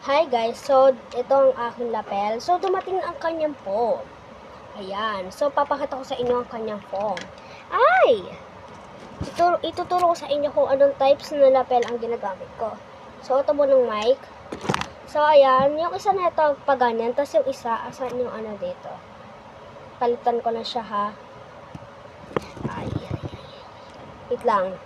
Hi guys, so ito ang aking lapel. So dumating ang kanyang foam. Ayan, so papakita ko sa inyo ang kanyang foam. Ay! Ituturo ko sa inyo kung anong types na lapel ang ginagamit ko. So ito mo ng mic. So ayan, yung isa na ito pag ganyan, tapos yung isa, asan yung ano dito. Palitan ko na siya ha. Ay. Wait lang.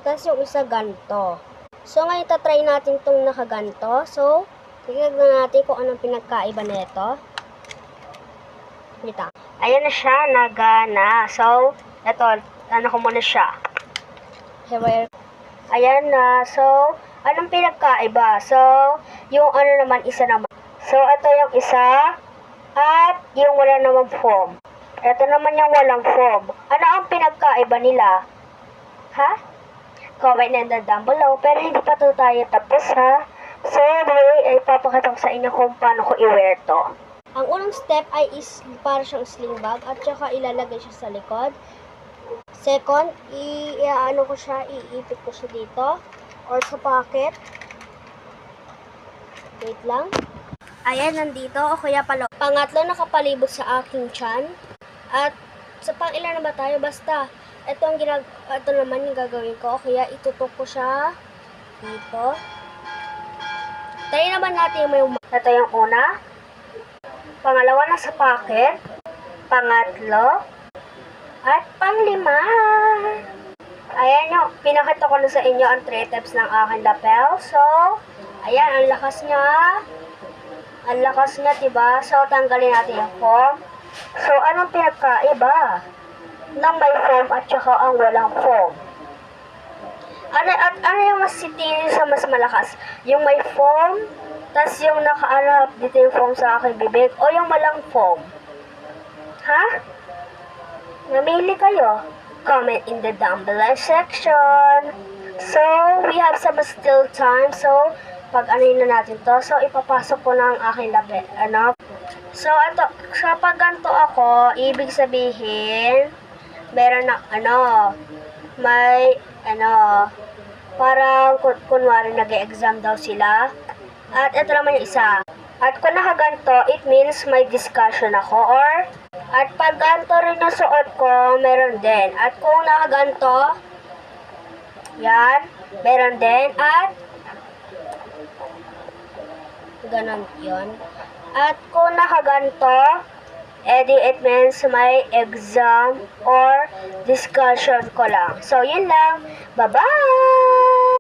Tapos yung isa ganito. So, ngayon tatry natin itong nakaganto. So, tignan natin kung anong pinagkaiba nito. Dito. Ayan na siya, nagana. So, ito, ano ko muna siya. Ayan na. So, anong pinagkaiba? So, yung ano naman, isa naman. So, ito yung isa. At yung wala namang foam. Ito naman yung walang foam. Ano ang pinagkaiba nila? Ha? Comment down below. Pero hindi pa to tayo tapos ha. So, ay papakita ko sa inyo kung paano ko i-wear to. Ang unang step ay para siyang sling bag at saka ilalagay siya sa likod. Second, i-ano ko siya, iipit ko siya dito or sa pocket. Wait lang. Ayan, nandito o kaya pala. Pangatlo, nakapalibot sa aking tiyan. At sa pang-ilan na ba tayo? Basta, ito naman yung gagawin ko. Kaya itutok ko siya dito. Try naman natin yung ito yung una. Pangalawa na sa pocket. Pangatlo. At panglima. Ayan yung, pinakita ko na sa inyo ang 3 tips ng aking lapel. So, ayan, ang lakas niya. Ang lakas niya, diba? So, tanggalin natin yung foam. So, anong pinagkaiba ng may foam at saka ang walang foam? Ano yung mas sitingin sa mas malakas? Yung may foam, tas yung nakaarap dito yung foam sa aking bibig, o yung walang foam? Ha? Namili kayo? Comment in the down below section. So, we have some still time. So, pag-anuin na natin to. So, ipapasok ko na ang aking lapel. So, ito, kapag ganito ako, ibig sabihin, meron na, parang, kunwari, nag-exam daw sila. At ito naman yung isa. At kung nakaganto, it means may discussion ako, at pag ganito rin yung suot ko, meron din. At kung nakaganto, yan, meron din, at, ganon yun. At kung nakaganto, edi it means may exam or discussion ko lang. So, yun lang. Bye-bye!